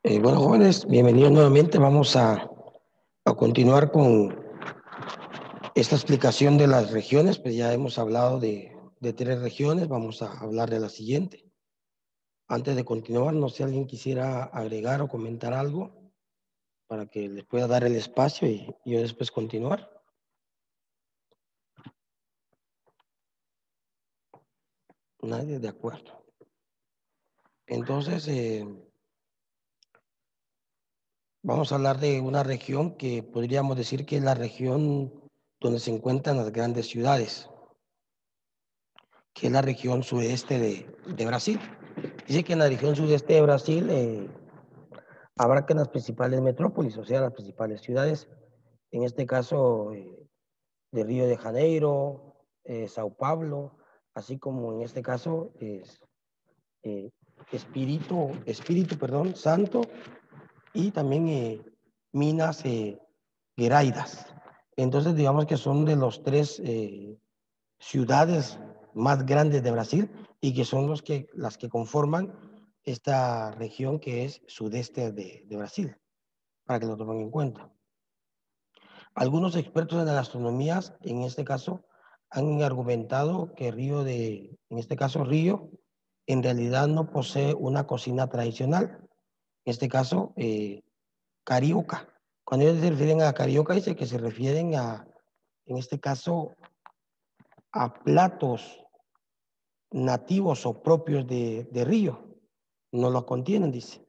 Bueno, jóvenes, bienvenidos nuevamente. Vamos a continuar con esta explicación de las regiones. Pues ya hemos hablado de 3 regiones, vamos a hablar de la siguiente. Antes de continuar, no sé si alguien quisiera agregar o comentar algo para que les pueda dar el espacio y yo después continuar. Nadie, de acuerdo. Entonces, vamos a hablar de una región que podríamos decir que es la región donde se encuentran las grandes ciudades, que es la región sudeste de Brasil. Dice que en la región sudeste de Brasil abarcan las principales metrópolis, o sea, las principales ciudades, en este caso de Río de Janeiro, Sao Paulo, así como en este caso eh, Espíritu Santo y también Minas Gerais. Entonces, digamos que son de los 3 ciudades más grandes de Brasil y que son las que conforman esta región que es sudeste de Brasil, para que lo tomen en cuenta. Algunos expertos en la gastronomía, en este caso, han argumentado que en este caso Río, en realidad no posee una cocina tradicional. En este caso, carioca. Cuando ellos se refieren a carioca, dice que se refieren en este caso, a platos nativos o propios de Río. No lo contienen, dice.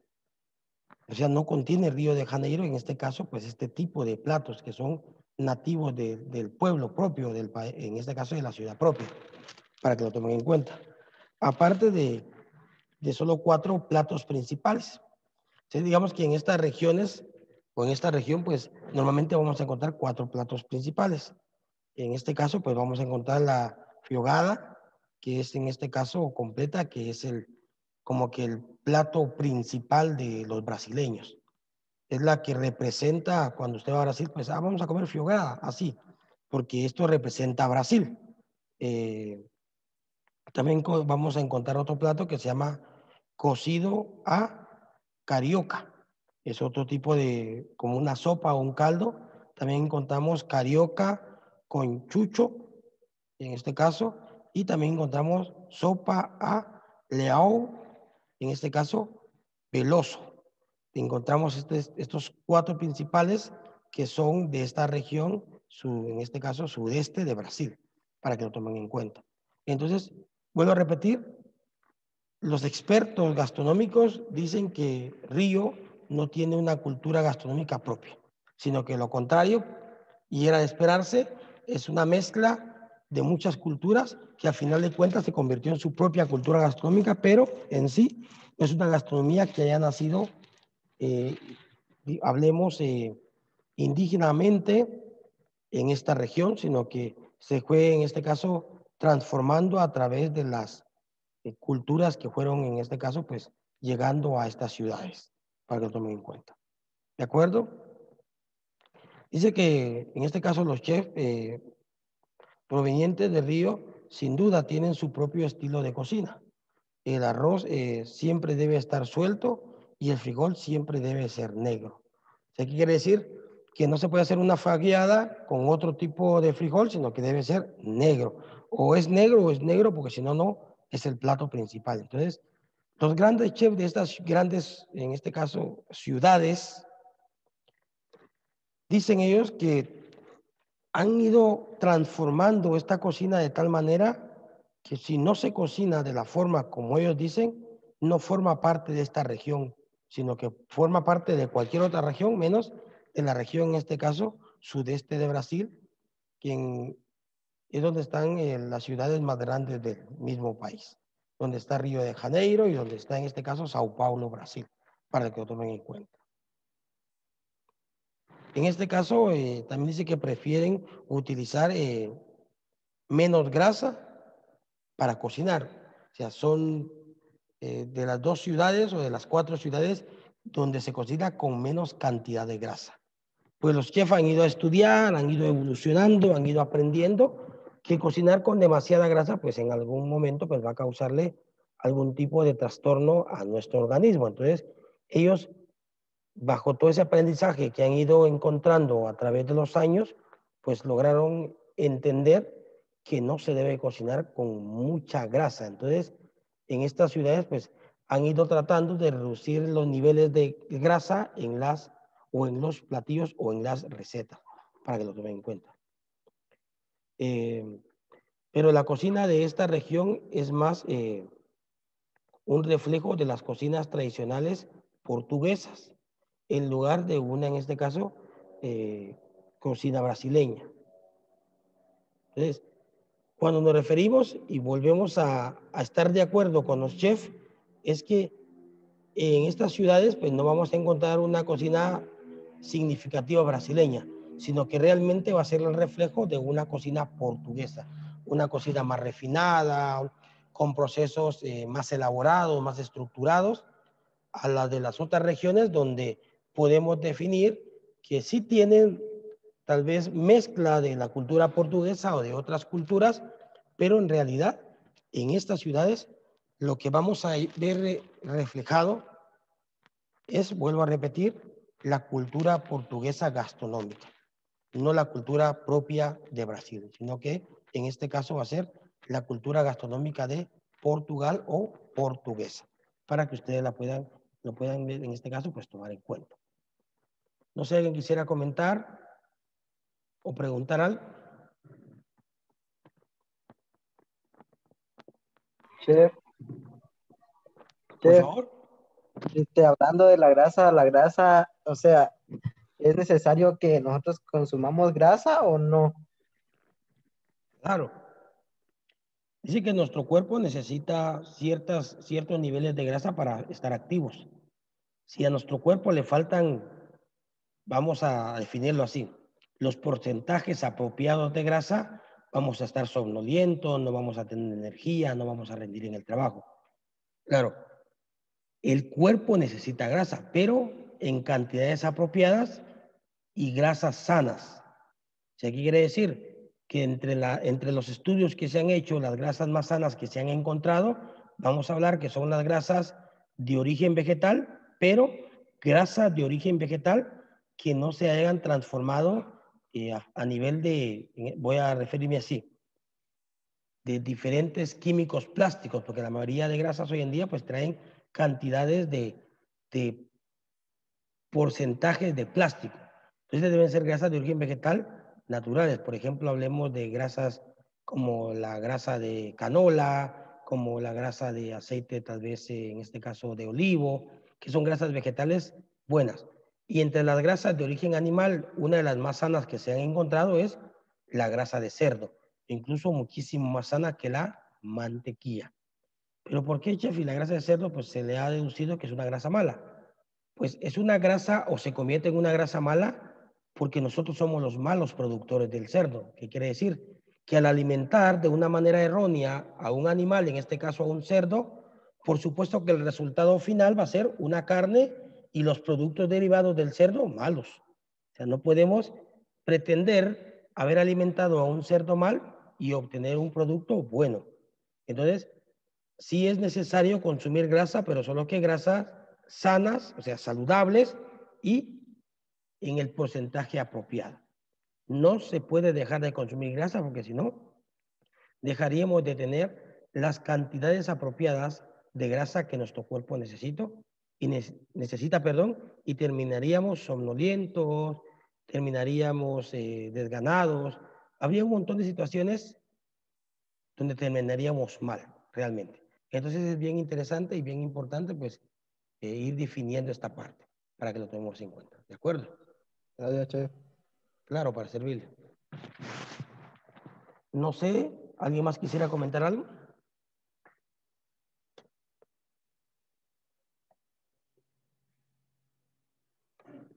O sea, no contiene Río de Janeiro, en este caso, pues este tipo de platos que son nativos del pueblo propio, en este caso de la ciudad propia, para que lo tomen en cuenta. Aparte de solo 4 platos principales. Entonces, digamos que en estas regiones, o en esta región, pues normalmente vamos a encontrar 4 platos principales. En este caso, pues vamos a encontrar la fiogada, que es en este caso completa, que es como que el plato principal de los brasileños. Es la que representa, cuando usted va a Brasil, pues vamos a comer fiogada, así, porque esto representa a Brasil. Eh, También vamos a encontrar otro plato que se llama cocido a carioca. Es otro tipo de, como una sopa o un caldo. También encontramos carioca con chucho, en este caso, y también encontramos sopa a leão, en este caso, veloso. Encontramos estos 4 principales que son de esta región, en este caso, sudeste de Brasil, para que lo tomen en cuenta. Entonces, vuelvo a repetir, los expertos gastronómicos dicen que Río no tiene una cultura gastronómica propia, sino que lo contrario, y era de esperarse, es una mezcla de muchas culturas que al final de cuentas se convirtió en su propia cultura gastronómica, pero en sí no es una gastronomía que haya nacido, eh, hablemos indígenamente en esta región, sino que se fue en este caso transformando a través de las culturas que fueron en este caso pues llegando a estas ciudades, para que lo tomen en cuenta. ¿De acuerdo? Dice que en este caso los chefs provenientes de Río sin duda tienen su propio estilo de cocina. El arroz siempre debe estar suelto y el frijol siempre debe ser negro. ¿Qué quiere decir? Que no se puede hacer una fagueada con otro tipo de frijol, sino que debe ser negro. O es negro, porque si no, no es el plato principal. Entonces, los grandes chefs de estas grandes, en este caso, ciudades, dicen ellos que han ido transformando esta cocina de tal manera que si no se cocina de la forma como ellos dicen, no forma parte de esta región, sino que forma parte de cualquier otra región, menos de la región, en este caso, sudeste de Brasil, quien es donde están las ciudades más grandes del mismo país, donde está Río de Janeiro y donde está, en este caso, Sao Paulo, Brasil, para que lo tomen en cuenta. En este caso, también dice que prefieren utilizar menos grasa para cocinar. O sea, son de las 2 ciudades o de las 4 ciudades donde se cocina con menos cantidad de grasa. Pues los chefs han ido a estudiar, han ido evolucionando, han ido aprendiendo que cocinar con demasiada grasa, pues en algún momento pues va a causarle algún tipo de trastorno a nuestro organismo. Entonces, ellos bajo todo ese aprendizaje que han ido encontrando a través de los años, pues lograron entender que no se debe cocinar con mucha grasa. Entonces, en estas ciudades, pues han ido tratando de reducir los niveles de grasa en los platillos o en las recetas, para que lo tomen en cuenta. Pero la cocina de esta región es más un reflejo de las cocinas tradicionales portuguesas, en lugar de una, en este caso, cocina brasileña. Entonces, cuando nos referimos y volvemos a estar de acuerdo con los chefs, es que en estas ciudades pues no vamos a encontrar una cocina significativa brasileña, sino que realmente va a ser el reflejo de una cocina portuguesa, una cocina más refinada, con procesos más elaborados, más estructurados, a la de las otras regiones donde podemos definir que sí tienen tal vez mezcla de la cultura portuguesa o de otras culturas, pero en realidad en estas ciudades lo que vamos a ver reflejado es, vuelvo a repetir, la cultura portuguesa gastronómica, no la cultura propia de Brasil, sino que en este caso va a ser la cultura gastronómica de Portugal o portuguesa, para que ustedes lo puedan ver en este caso, pues tomar en cuenta. No sé, ¿alguien quisiera comentar o preguntar algo? Chef, Por chef, favor. hablando de la grasa, o sea, ¿es necesario que nosotros consumamos grasa o no? Claro. Dice que nuestro cuerpo necesita ciertos niveles de grasa para estar activos. Si a nuestro cuerpo le faltan, vamos a definirlo así, los porcentajes apropiados de grasa, vamos a estar somnolientos, no vamos a tener energía, no vamos a rendir en el trabajo. Claro, el cuerpo necesita grasa, pero en cantidades apropiadas y grasas sanas. O sea, ¿qué quiere decir? Que entre los estudios que se han hecho, las grasas más sanas que se han encontrado, vamos a hablar que son las grasas de origen vegetal, pero grasas de origen vegetal que no se hayan transformado a nivel de, voy a referirme así, de diferentes químicos plásticos, porque la mayoría de grasas hoy en día pues traen cantidades de porcentajes de plástico. Entonces deben ser grasas de origen vegetal naturales. Por ejemplo, hablemos de grasas como la grasa de canola, como la grasa de aceite, tal vez en este caso de olivo, que son grasas vegetales buenas. Y entre las grasas de origen animal, una de las más sanas que se han encontrado es la grasa de cerdo, incluso muchísimo más sana que la mantequilla. ¿Pero por qué, chef? Y la grasa de cerdo, pues se le ha deducido que es una grasa mala. Pues es una grasa o se convierte en una grasa mala porque nosotros somos los malos productores del cerdo. ¿Qué quiere decir? Que al alimentar de una manera errónea a un animal, en este caso a un cerdo, por supuesto que el resultado final va a ser una carne y los productos derivados del cerdo malos. O sea, no podemos pretender haber alimentado a un cerdo mal y obtener un producto bueno. Entonces, sí es necesario consumir grasa, pero solo que grasas sanas, o sea, saludables y en el porcentaje apropiado. No se puede dejar de consumir grasa porque si no, dejaríamos de tener las cantidades apropiadas de grasa que nuestro cuerpo necesita, y terminaríamos somnolientos, terminaríamos desganados. Habría un montón de situaciones donde terminaríamos mal, realmente. Entonces es bien interesante y bien importante, pues, ir definiendo esta parte para que lo tomemos en cuenta. ¿De acuerdo? Gracias, chef. Claro, para servirle. No sé, ¿alguien más quisiera comentar algo?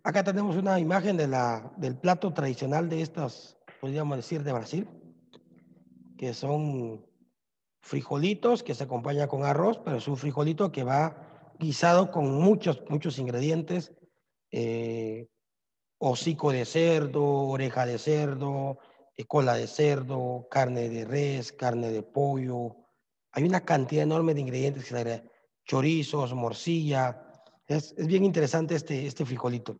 Acá tenemos una imagen del plato tradicional de estas, podríamos decir, de Brasil, que son frijolitos que se acompaña con arroz, pero es un frijolito que va guisado con muchos ingredientes, eh, hocico de cerdo, oreja de cerdo, cola de cerdo, carne de res, carne de pollo. Hay una cantidad enorme de ingredientes que se agregan. Chorizos, morcilla. Es bien interesante este frijolito.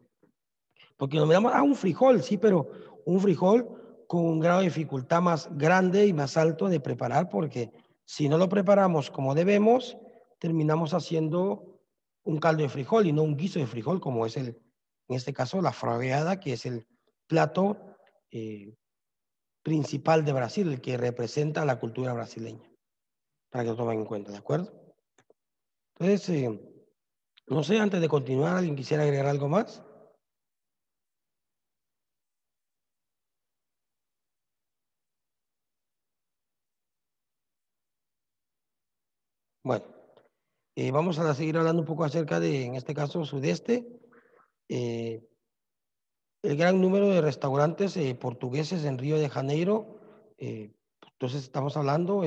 Porque nos miramos, un frijol, sí, pero un frijol con un grado de dificultad más grande y más alto de preparar, porque si no lo preparamos como debemos, terminamos haciendo un caldo de frijol y no un guiso de frijol, como es en este caso, la fraveada, que es el plato principal de Brasil, el que representa la cultura brasileña, para que lo tomen en cuenta, ¿de acuerdo? Entonces, no sé, antes de continuar, ¿alguien quisiera agregar algo más? Bueno, vamos a seguir hablando un poco acerca de, en este caso, sudeste. Eh, el gran número de restaurantes portugueses en Río de Janeiro. Entonces, estamos hablando,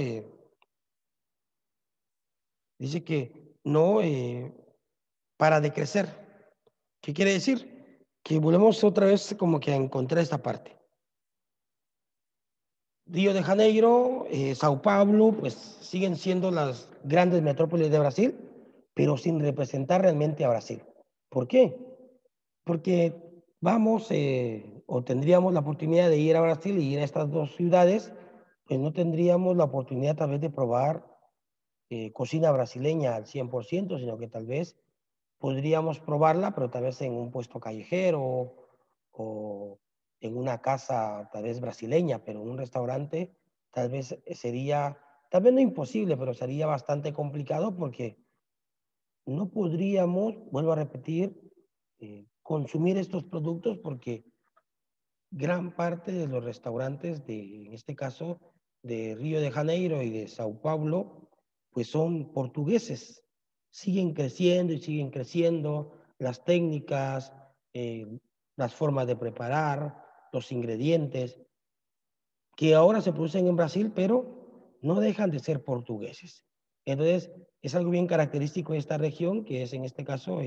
dice que no para de crecer. ¿Qué quiere decir? Que volvemos otra vez como que a encontrar esta parte. Río de Janeiro, Sao Paulo, pues siguen siendo las grandes metrópolis de Brasil, pero sin representar realmente a Brasil. ¿Por qué? Porque vamos o tendríamos la oportunidad de ir a Brasil y ir a estas dos ciudades, pues no tendríamos la oportunidad tal vez de probar cocina brasileña al 100%, sino que tal vez podríamos probarla, pero tal vez en un puesto callejero o en una casa tal vez brasileña, pero en un restaurante tal vez sería, tal vez no imposible, pero sería bastante complicado porque no podríamos, vuelvo a repetir, consumir estos productos porque gran parte de los restaurantes de, en este caso, de Río de Janeiro y de Sao Paulo, pues son portugueses. Siguen creciendo y siguen creciendo las técnicas, las formas de preparar, los ingredientes, que ahora se producen en Brasil, pero no dejan de ser portugueses. Entonces, es algo bien característico de esta región, que es en este caso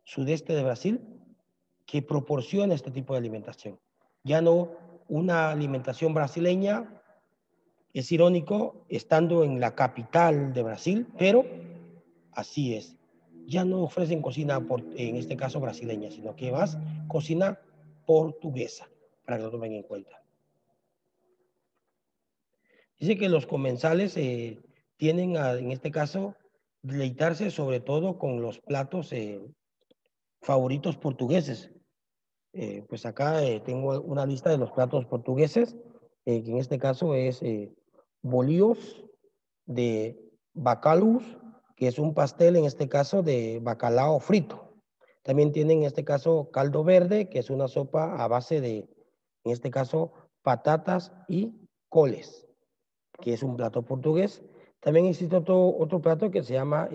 sudeste de Brasil, que proporciona este tipo de alimentación. Ya no una alimentación brasileña, es irónico, estando en la capital de Brasil, pero así es. Ya no ofrecen cocina, en este caso brasileña, sino que más cocina portuguesa, para que lo tomen en cuenta. Dice que los comensales tienen, en este caso, deleitarse sobre todo con los platos favoritos portugueses. Pues acá tengo una lista de los platos portugueses, que en este caso es bolillos de bacalus, que es un pastel en este caso de bacalao frito. También tienen en este caso caldo verde, que es una sopa a base de, en este caso, patatas y coles, que es un plato portugués. También existe otro plato que se llama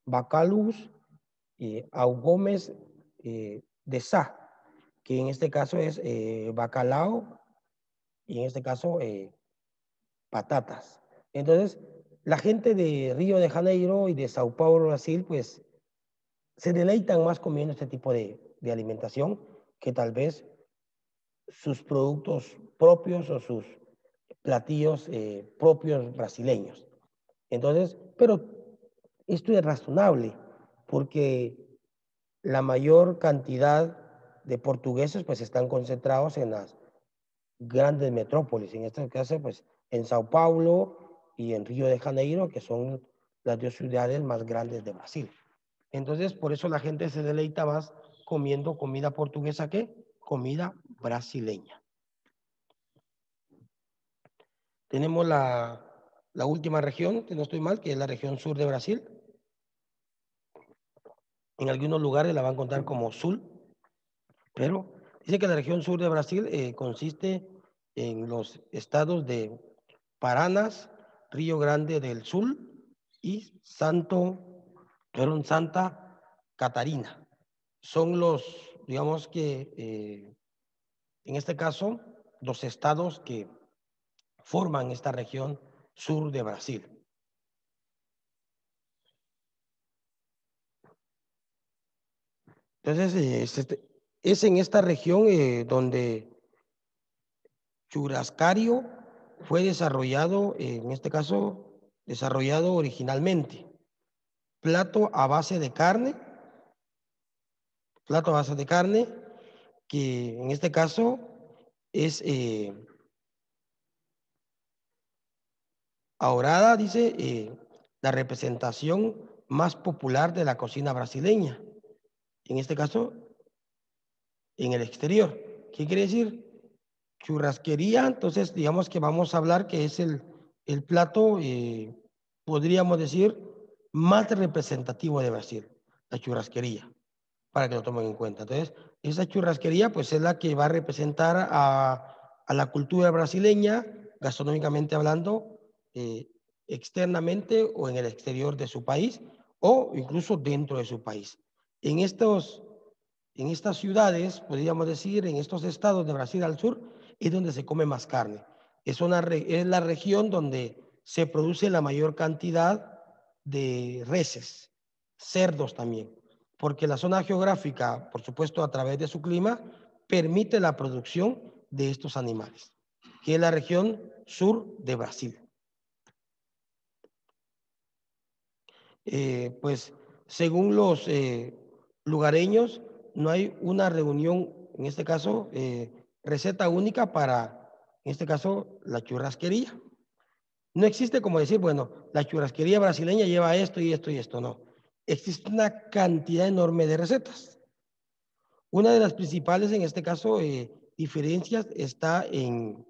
bacalus au Gómez de Sá, que en este caso es bacalao y en este caso patatas. Entonces, la gente de Río de Janeiro y de Sao Paulo, Brasil, pues se deleitan más comiendo este tipo de alimentación que tal vez sus productos propios o sus platillos propios brasileños. Entonces, pero esto es razonable porque la mayor cantidad de portugueses pues están concentrados en las grandes metrópolis, en este caso pues en Sao Paulo y en Río de Janeiro, que son las dos ciudades más grandes de Brasil. Entonces, por eso la gente se deleita más comiendo comida portuguesa que comida brasileña. Tenemos la última región, que no estoy mal, que es la región sur de Brasil. En algunos lugares la van a encontrar como Sul, pero dice que la región sur de Brasil consiste en los estados de Paraná, Río Grande del Sur y Santa Catarina. Son los, digamos que, en este caso, los estados que forman esta región sur de Brasil. Entonces, es en esta región donde Churrascario fue desarrollado, en este caso, desarrollado originalmente. Plato a base de carne, plato a base de carne, que en este caso es ahorada, dice, la representación más popular de la cocina brasileña. En este caso, en el exterior. ¿Qué quiere decir? Churrasquería, entonces digamos que vamos a hablar que es el plato, podríamos decir, más representativo de Brasil, la churrasquería, para que lo tomen en cuenta. Entonces, esa churrasquería pues es la que va a representar a la cultura brasileña, gastronómicamente hablando, externamente o en el exterior de su país o incluso dentro de su país. En estas ciudades, podríamos decir, en estos estados de Brasil al sur, es donde se come más carne. Es la región donde se produce la mayor cantidad de reses, cerdos también, porque la zona geográfica, por supuesto, a través de su clima, permite la producción de estos animales, que es la región sur de Brasil. Pues según los lugareños, no hay una reunión, en este caso, receta única para, en este caso, la churrasquería. No existe como decir, bueno, la churrasquería brasileña lleva esto y esto y esto, no. Existe una cantidad enorme de recetas. Una de las principales, en este caso, diferencias está en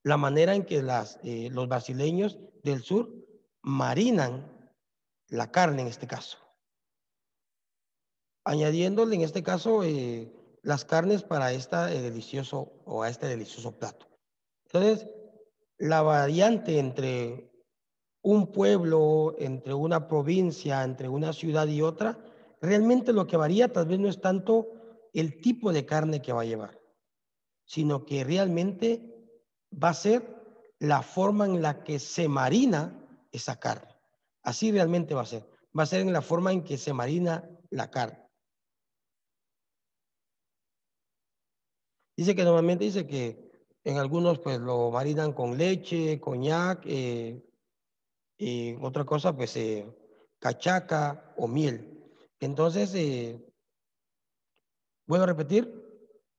la manera en que los brasileños del sur marinan la carne en este caso, añadiéndole en este caso las carnes para este delicioso plato. Entonces, la variante entre un pueblo, entre una provincia, entre una ciudad y otra, realmente lo que varía tal vez no es tanto el tipo de carne que va a llevar, sino que realmente va a ser la forma en la que se marina esa carne. Así realmente va a ser. Va a ser en la forma en que se marina la carne. Dice que normalmente dice que en algunos pues lo marinan con leche, coñac, y otra cosa pues cachaca o miel. Entonces, vuelvo a repetir,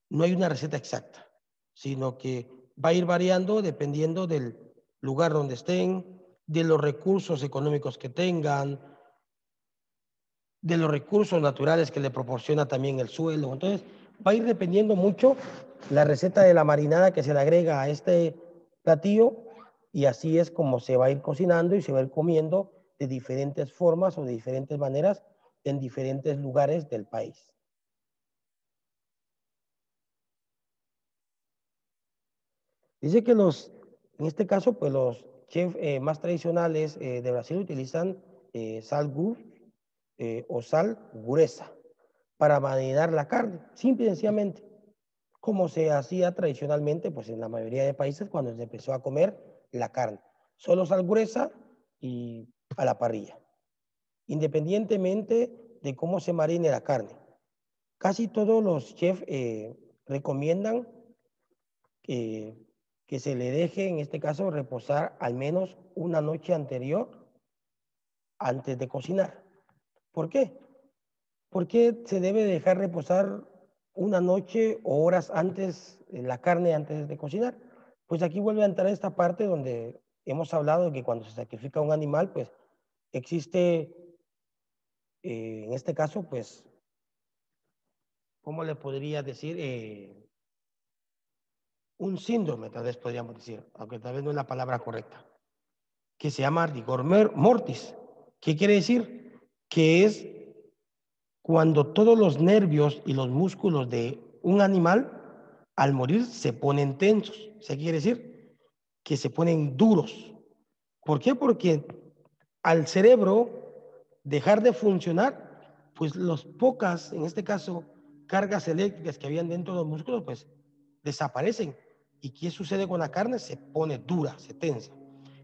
no hay una receta exacta, sino que va a ir variando dependiendo del lugar donde estén, de los recursos económicos que tengan, de los recursos naturales que le proporciona también el suelo. Entonces, va a ir dependiendo mucho la receta de la marinada que se le agrega a este platillo y así es como se va a ir cocinando y se va a ir comiendo de diferentes formas o de diferentes maneras en diferentes lugares del país. Dice que en este caso, pues los chefs más tradicionales de Brasil utilizan sal gu o sal guresa para marinar la carne, simple y sencillamente, como se hacía tradicionalmente pues en la mayoría de países cuando se empezó a comer la carne. Solo sal gruesa y a la parrilla, independientemente de cómo se marine la carne. Casi todos los chefs recomiendan que se le deje, en este caso, reposar al menos una noche anterior antes de cocinar. ¿Por qué? ¿Por qué se debe dejar reposar una noche o horas antes la carne antes de cocinar? Pues aquí vuelve a entrar esta parte donde hemos hablado de que cuando se sacrifica un animal, pues existe, en este caso, pues, ¿cómo le podría decir? Un síndrome, tal vez podríamos decir, aunque tal vez no es la palabra correcta, que se llama rigor mortis. ¿Qué quiere decir? Que es cuando todos los nervios y los músculos de un animal al morir se ponen tensos. ¿Se quiere decir? Que se ponen duros. ¿Por qué? Porque al cerebro dejar de funcionar, pues las pocas, en este caso, cargas eléctricas que habían dentro de los músculos, pues desaparecen. ¿Y qué sucede con la carne? Se pone dura, se tensa.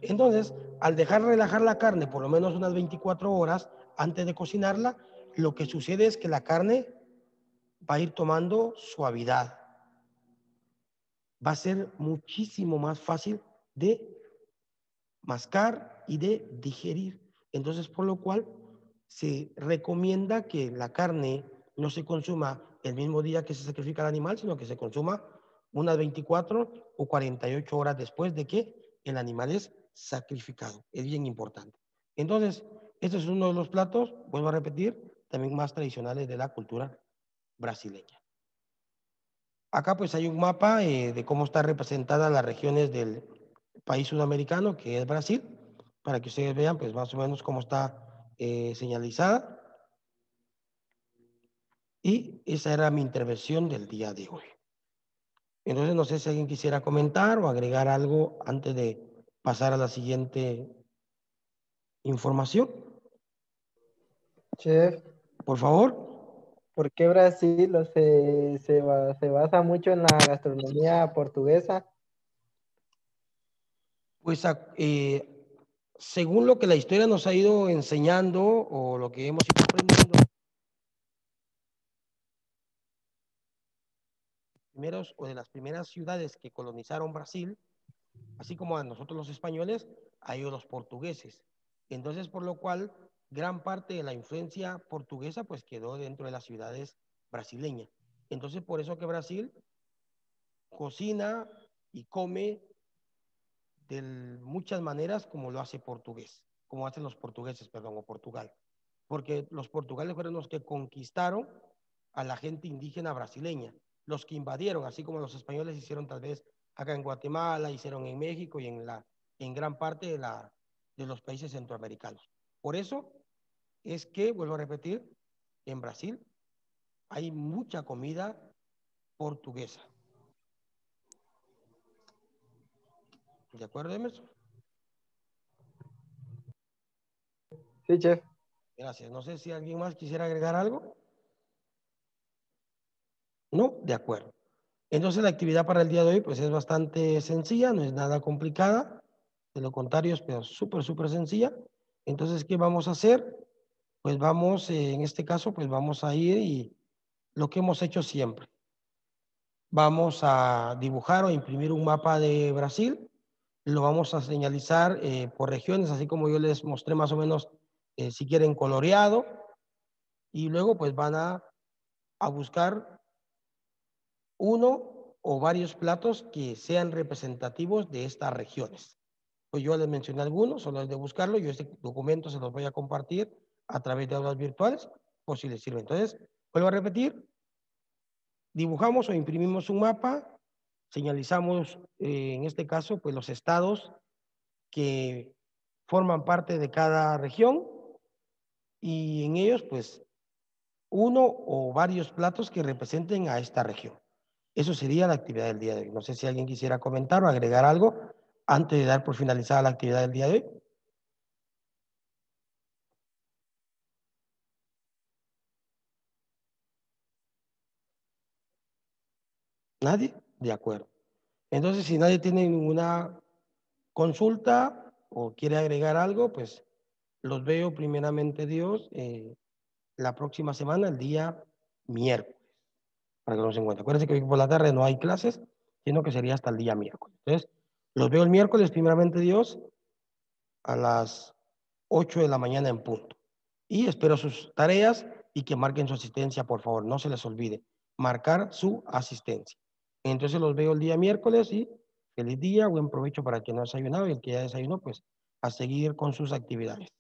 Entonces, al dejar relajar la carne por lo menos unas 24 horas antes de cocinarla, lo que sucede es que la carne va a ir tomando suavidad. Va a ser muchísimo más fácil de mascar y de digerir. Entonces, por lo cual se recomienda que la carne no se consuma el mismo día que se sacrifica el animal, sino que se consuma unas 24 o 48 horas después de que el animal es sacrificado. Es bien importante. Entonces, este es uno de los platos, vuelvo a repetir, también más tradicionales de la cultura brasileña. Acá pues hay un mapa de cómo están representadas las regiones del país sudamericano, que es Brasil, para que ustedes vean pues más o menos cómo está señalizada. Y esa era mi intervención del día de hoy. Entonces no sé si alguien quisiera comentar o agregar algo antes de pasar a la siguiente información. Chef, Por favor. ¿por qué Brasil se basa mucho en la gastronomía portuguesa? Pues según lo que la historia nos ha ido enseñando o lo que hemos ido aprendiendo, primeros o de las primeras ciudades que colonizaron Brasil, así como a nosotros los españoles, a ellos los portugueses. Entonces, por lo cual, gran parte de la influencia portuguesa pues quedó dentro de las ciudades brasileñas. Entonces, por eso que Brasil cocina y come de muchas maneras como lo hace portugués, como hacen los portugueses, perdón, o Portugal. Porque los portugueses fueron los que conquistaron a la gente indígena brasileña, los que invadieron, así como los españoles hicieron tal vez acá en Guatemala, hicieron en México y en gran parte de los países centroamericanos. Por eso es que, vuelvo a repetir, en Brasil hay mucha comida portuguesa. ¿De acuerdo, Emerson? Sí, chef. Gracias. No sé si alguien más quisiera agregar algo. No, de acuerdo. Entonces la actividad para el día de hoy pues es bastante sencilla, no es nada complicada, de lo contrario es pero súper sencilla. Entonces, ¿qué vamos a hacer? Pues vamos, en este caso, pues vamos a ir y lo que hemos hecho siempre. Vamos a dibujar o imprimir un mapa de Brasil, lo vamos a señalizar por regiones, así como yo les mostré más o menos, si quieren, coloreado, y luego pues van a buscar uno o varios platos que sean representativos de estas regiones. Pues yo les mencioné algunos, solo es de buscarlo. Yo este documento se los voy a compartir a través de aulas virtuales, por si les sirve. Entonces, vuelvo a repetir, dibujamos o imprimimos un mapa, señalizamos, en este caso, pues los estados que forman parte de cada región y en ellos, pues, uno o varios platos que representen a esta región. Eso sería la actividad del día de hoy. No sé si alguien quisiera comentar o agregar algo antes de dar por finalizada la actividad del día de hoy. ¿Nadie? De acuerdo. Entonces, si nadie tiene ninguna consulta o quiere agregar algo, pues los veo primeramente Dios la próxima semana, el día miércoles, para que no se encuentre. Acuérdense que hoy por la tarde no hay clases, sino que sería hasta el día miércoles. Entonces, los veo el miércoles, primeramente Dios, a las 8 de la mañana en punto. Y espero sus tareas y que marquen su asistencia, por favor. No se les olvide marcar su asistencia. Entonces los veo el día miércoles y feliz día, buen provecho para quien no ha desayunado y el que ya desayunó, pues a seguir con sus actividades.